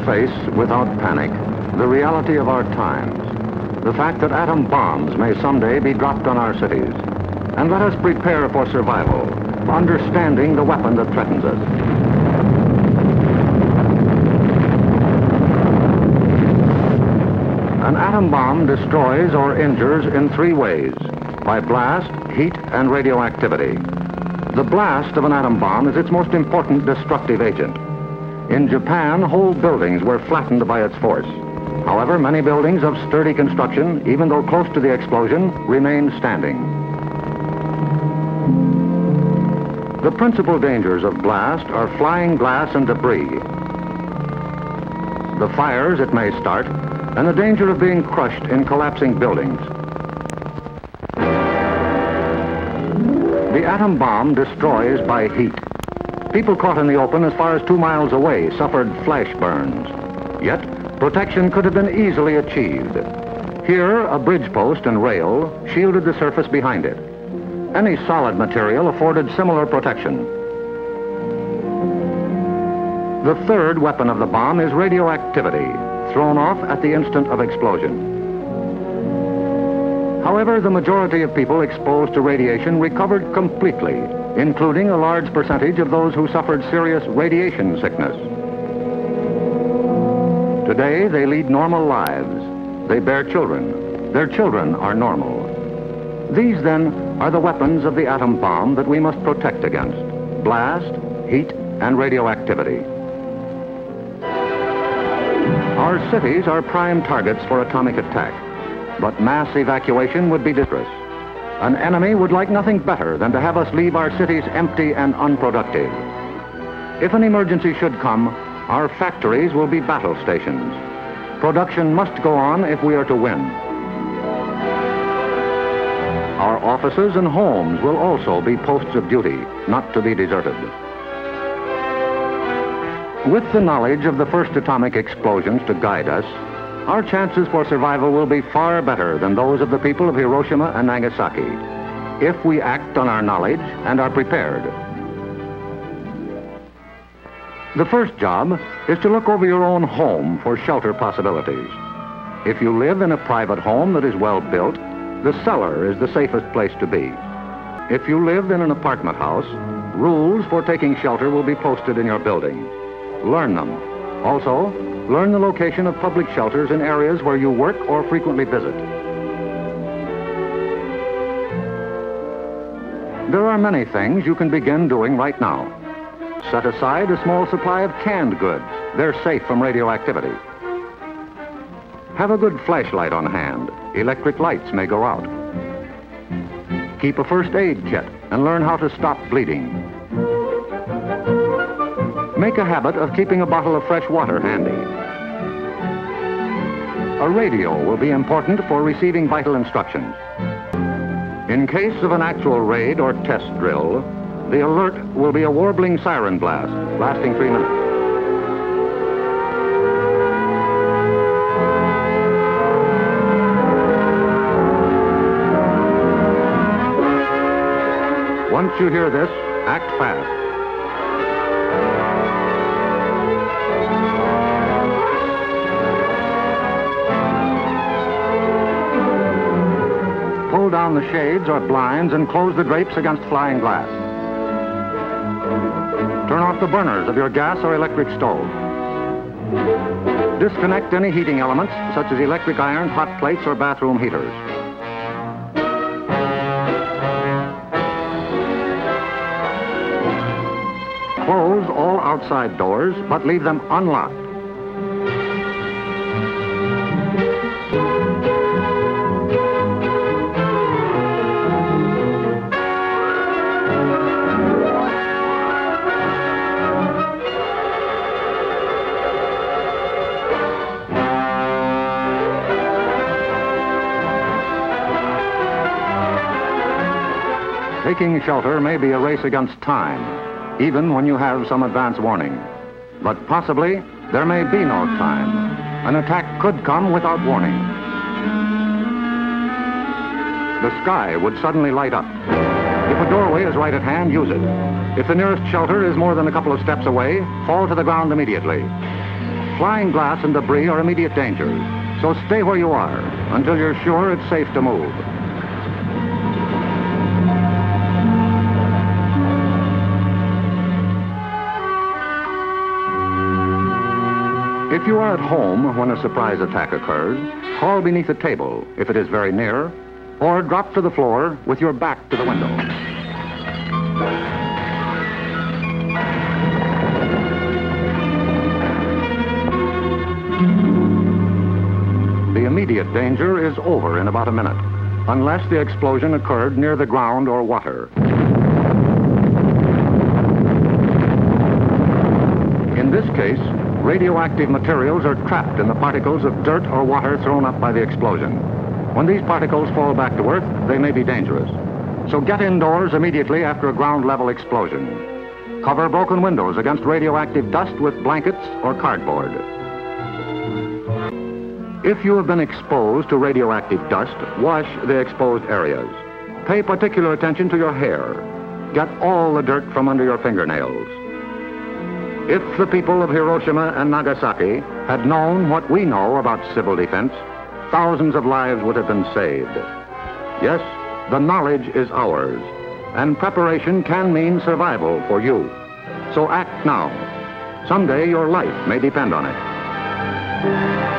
face, without panic, the reality of our times. The fact that atom bombs may someday be dropped on our cities. And let us prepare for survival, understanding the weapon that threatens us. An atom bomb destroys or injures in three ways: by blast, heat, and radioactivity. The blast of an atom bomb is its most important destructive agent. In Japan, whole buildings were flattened by its force. However, many buildings of sturdy construction, even though close to the explosion, remained standing. The principal dangers of blast are flying glass and debris, the fires it may start, and the danger of being crushed in collapsing buildings. The atom bomb destroys by heat. People caught in the open as far as 2 miles away suffered flash burns. Yet, protection could have been easily achieved. Here, a bridge post and rail shielded the surface behind it. Any solid material afforded similar protection. The third weapon of the bomb is radioactivity, thrown off at the instant of explosion. However, the majority of people exposed to radiation recovered completely, including a large percentage of those who suffered serious radiation sickness. Today, they lead normal lives. They bear children. Their children are normal. These, then, are the weapons of the atom bomb that we must protect against: blast, heat, and radioactivity. Our cities are prime targets for atomic attack, but mass evacuation would be dangerous. An enemy would like nothing better than to have us leave our cities empty and unproductive. If an emergency should come, our factories will be battle stations. Production must go on if we are to win. Our offices and homes will also be posts of duty, not to be deserted. With the knowledge of the first atomic explosions to guide us, our chances for survival will be far better than those of the people of Hiroshima and Nagasaki, if we act on our knowledge and are prepared. The first job is to look over your own home for shelter possibilities. If you live in a private home that is well built, the cellar is the safest place to be. If you live in an apartment house, rules for taking shelter will be posted in your building. Learn them. Also, learn the location of public shelters in areas where you work or frequently visit. There are many things you can begin doing right now. Set aside a small supply of canned goods. They're safe from radioactivity. Have a good flashlight on hand. Electric lights may go out. Keep a first aid kit and learn how to stop bleeding. Make a habit of keeping a bottle of fresh water handy. A radio will be important for receiving vital instructions. In case of an actual raid or test drill, the alert will be a warbling siren blast, lasting 3 minutes. Once you hear this, act fast. Pull down the shades or blinds and close the drapes against flying glass. Turn off the burners of your gas or electric stove. Disconnect any heating elements, such as electric irons, hot plates, or bathroom heaters. Close all outside doors, but leave them unlocked. Taking shelter may be a race against time, even when you have some advance warning. But possibly, there may be no time. An attack could come without warning. The sky would suddenly light up. If a doorway is right at hand, use it. If the nearest shelter is more than a couple of steps away, fall to the ground immediately. Flying glass and debris are immediate dangers, so stay where you are until you're sure it's safe to move. If you are at home when a surprise attack occurs, crawl beneath a table if it is very near, or drop to the floor with your back to the window. The immediate danger is over in about a minute, unless the explosion occurred near the ground or water. In this case, radioactive materials are trapped in the particles of dirt or water thrown up by the explosion. When these particles fall back to Earth, they may be dangerous. So get indoors immediately after a ground-level explosion. Cover broken windows against radioactive dust with blankets or cardboard. If you have been exposed to radioactive dust, wash the exposed areas. Pay particular attention to your hair. Get all the dirt from under your fingernails. If the people of Hiroshima and Nagasaki had known what we know about civil defense, thousands of lives would have been saved. Yes, the knowledge is ours, and preparation can mean survival for you. So act now. Someday your life may depend on it.